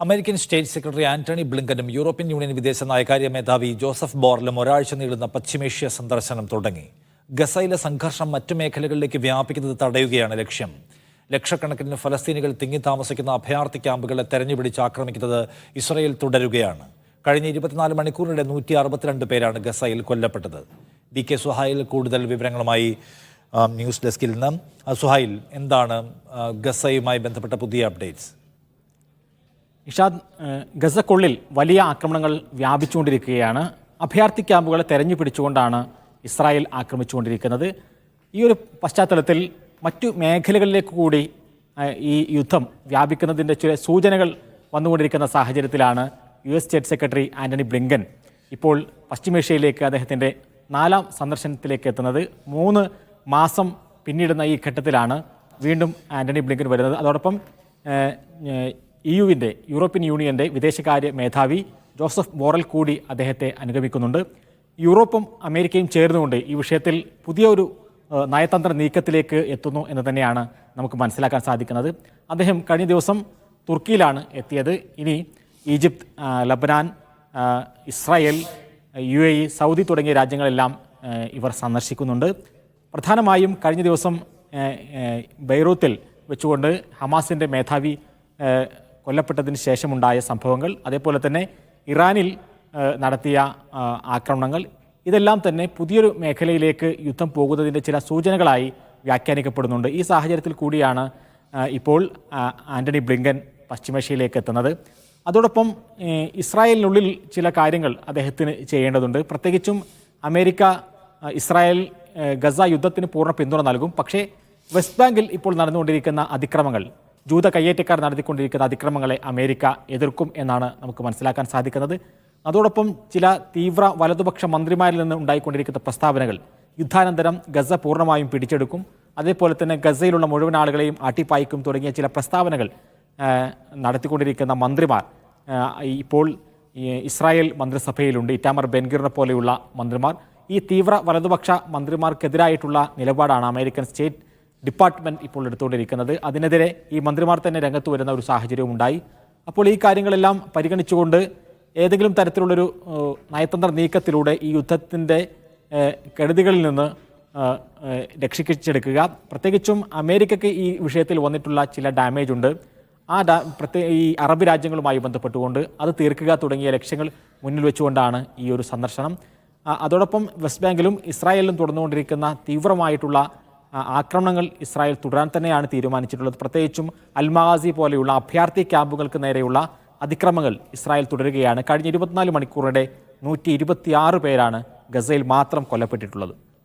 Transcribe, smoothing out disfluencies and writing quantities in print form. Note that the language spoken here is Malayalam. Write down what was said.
അമേരിക്കൻ സ്റ്റേറ്റ് സെക്രട്ടറി ആന്റണി ബ്ലിങ്കനും യൂറോപ്യൻ യൂണിയൻ വിദേശ നയകാര്യ മേധാവി ജോസഫ് ബോറലും ഒരാഴ്ച നീളുന്ന പശ്ചിമേഷ്യ സന്ദർശനം തുടങ്ങി. ഗസയിലെ സംഘർഷം മറ്റു മേഖലകളിലേക്ക് വ്യാപിക്കുന്നത് തടയുകയാണ് ലക്ഷ്യം. ലക്ഷക്കണക്കിന് ഫലസ്തീനികൾ തിങ്ങിത്താമസിക്കുന്ന അഭയാർത്ഥി ക്യാമ്പുകളെ തെരഞ്ഞുപിടിച്ച് ആക്രമിക്കുന്നത് ഇസ്രയേൽ തുടരുകയാണ്. കഴിഞ്ഞ 24 മണിക്കൂറിനിടെ 162 പേരാണ് ഗസയിൽ കൊല്ലപ്പെട്ടത്. DK സുഹൈൽ കൂടുതൽ വിവരങ്ങളുമായി ന്യൂസ് ഡെസ്കിൽ നിന്ന്. സുഹൈൽ, എന്താണ് ഗസയുമായി ബന്ധപ്പെട്ട പുതിയ അപ്ഡേറ്റ്സ്? ഇഷാദ്, ഗസക്കുള്ളിൽ വലിയ ആക്രമണങ്ങൾ വ്യാപിച്ചുകൊണ്ടിരിക്കുകയാണ്. അഭയാർത്ഥി ക്യാമ്പുകളെ തെരഞ്ഞു പിടിച്ചുകൊണ്ടാണ് ഇസ്രായേൽ ആക്രമിച്ചുകൊണ്ടിരിക്കുന്നത്. ഈ ഒരു പശ്ചാത്തലത്തിൽ മറ്റു മേഖലകളിലേക്ക് കൂടി ഈ യുദ്ധം വ്യാപിക്കുന്നതിൻ്റെ ചില സൂചനകൾ വന്നുകൊണ്ടിരിക്കുന്ന സാഹചര്യത്തിലാണ് US state secretary Antony Blinken ഇപ്പോൾ പശ്ചിമേഷ്യയിലേക്ക് അദ്ദേഹത്തിൻ്റെ 4ാം സന്ദർശനത്തിലേക്ക് എത്തുന്നത്. 3 മാസം പിന്നിടുന്ന ഈ ഘട്ടത്തിലാണ് വീണ്ടും ആന്റണി ബ്ലിങ്കൻ വരുന്നത്. അതോടൊപ്പം EUവിൻ്റെ യൂറോപ്യൻ യൂണിയൻ്റെ വിദേശകാര്യ മേധാവി ജോസഫ് ബോറൽ കൂടി അദ്ദേഹത്തെ അനുഗമിക്കുന്നുണ്ട്. യൂറോപ്പും അമേരിക്കയും ചേർന്നുകൊണ്ട് ഈ വിഷയത്തിൽ പുതിയൊരു നയതന്ത്ര നീക്കത്തിലേക്ക് എത്തുന്നു എന്ന് തന്നെയാണ് നമുക്ക് മനസ്സിലാക്കാൻ സാധിക്കുന്നത്. അദ്ദേഹം കഴിഞ്ഞ ദിവസം തുർക്കിയിലാണ് എത്തിയത്. ഇനി Egypt, Lebanon, Israel, UAE, Saudi തുടങ്ങിയ രാജ്യങ്ങളെല്ലാം ഇവർ സന്ദർശിക്കുന്നുണ്ട്. പ്രധാനമായും കഴിഞ്ഞ ദിവസം ബെയ്റൂത്തിൽ വെച്ചുകൊണ്ട് ഹമാസിൻ്റെ മേധാവി കൊല്ലപ്പെട്ടതിന് ശേഷമുണ്ടായ സംഭവങ്ങൾ, അതേപോലെ തന്നെ ഇറാനിൽ നടത്തിയ ആക്രമണങ്ങൾ, ഇതെല്ലാം തന്നെ പുതിയൊരു മേഖലയിലേക്ക് യുദ്ധം പോകുന്നതിൻ്റെ ചില സൂചനകളായി വ്യാഖ്യാനിക്കപ്പെടുന്നുണ്ട്. ഈ സാഹചര്യത്തിൽ കൂടിയാണ് ഇപ്പോൾ ആന്റണി ബ്ലിങ്കൻ പശ്ചിമേഷ്യയിലേക്ക് എത്തുന്നത്. അതോടൊപ്പം ഇസ്രായേലിനുള്ളിൽ ചില കാര്യങ്ങൾ അദ്ദേഹത്തിന് ചെയ്യേണ്ടതുണ്ട്. പ്രത്യേകിച്ചും അമേരിക്ക ഇസ്രായേൽ ഗസ യുദ്ധത്തിന് പൂർണ്ണ പിന്തുണ നൽകും. പക്ഷേ വെസ്റ്റ് ബാങ്കിൽ ഇപ്പോൾ നടന്നുകൊണ്ടിരിക്കുന്ന അതിക്രമങ്ങൾ, ജൂത കയ്യേറ്റക്കാർ നടത്തിക്കൊണ്ടിരിക്കുന്ന അതിക്രമങ്ങളെ അമേരിക്ക എതിർക്കും എന്നാണ് നമുക്ക് മനസ്സിലാക്കാൻ സാധിക്കുന്നത്. അതോടൊപ്പം ചില തീവ്ര വലതുപക്ഷ മന്ത്രിമാരിൽ നിന്ന് ഉണ്ടായിക്കൊണ്ടിരിക്കുന്ന പ്രസ്താവനകൾ യുദ്ധാനന്തരം ഗസ പൂർണ്ണമായും പിടിച്ചെടുക്കും, അതേപോലെ തന്നെ ഗസയിലുള്ള മുഴുവൻ ആളുകളെയും ആട്ടിപ്പായിക്കും തുടങ്ങിയ ചില പ്രസ്താവനകൾ നടത്തിക്കൊണ്ടിരിക്കുന്ന മന്ത്രിമാർ ഇപ്പോൾ ഇസ്രായേൽ മന്ത്രിസഭയിലുണ്ട്. ഇറ്റാമർ ബെൻഗിറിനെ പോലെയുള്ള മന്ത്രിമാർ. ഈ തീവ്ര വലതുപക്ഷ മന്ത്രിമാർക്കെതിരായിട്ടുള്ള നിലപാടാണ് അമേരിക്കൻ സ്റ്റേറ്റ് ഡിപ്പാർട്ട്മെൻറ്റ് ഇപ്പോൾ എടുത്തുകൊണ്ടിരിക്കുന്നത്. അതിനെതിരെ ഈ മന്ത്രിമാർ തന്നെ രംഗത്ത് വരുന്ന ഒരു സാഹചര്യവും ഉണ്ടായി. അപ്പോൾ ഈ കാര്യങ്ങളെല്ലാം പരിഗണിച്ചുകൊണ്ട് ഏതെങ്കിലും തരത്തിലുള്ളൊരു നയതന്ത്ര നീക്കത്തിലൂടെ ഈ യുദ്ധത്തിൻ്റെ കെടുതികളിൽ നിന്ന് രക്ഷിച്ചെടുക്കുക. പ്രത്യേകിച്ചും അമേരിക്കയ്ക്ക് ഈ വിഷയത്തിൽ വന്നിട്ടുള്ള ചില ഡാമേജ് ഉണ്ട്. ഈ അറബ് രാജ്യങ്ങളുമായി ബന്ധപ്പെട്ടുകൊണ്ട് അത് തീർക്കുക തുടങ്ങിയ ലക്ഷ്യങ്ങൾ മുന്നിൽ വെച്ചുകൊണ്ടാണ് ഈ ഒരു സന്ദർശനം. അതോടൊപ്പം വെസ്റ്റ് ബാങ്കിലും ഇസ്രായേലിലും തുടർന്നുകൊണ്ടിരിക്കുന്ന തീവ്രമായിട്ടുള്ള ആക്രമണങ്ങൾ ഇസ്രായേൽ തുടരാൻ തന്നെയാണ് തീരുമാനിച്ചിട്ടുള്ളത്. പ്രത്യേകിച്ചും അൽമഗാസി പോലെയുള്ള അഭയാർത്ഥി ക്യാമ്പുകൾക്ക് നേരെയുള്ള അതിക്രമങ്ങൾ ഇസ്രായേൽ തുടരുകയാണ്. കഴിഞ്ഞ 24 മണിക്കൂറിനിടെ 126 പേരാണ് ഗസയിൽ മാത്രം കൊല്ലപ്പെട്ടിട്ടുള്ളത്.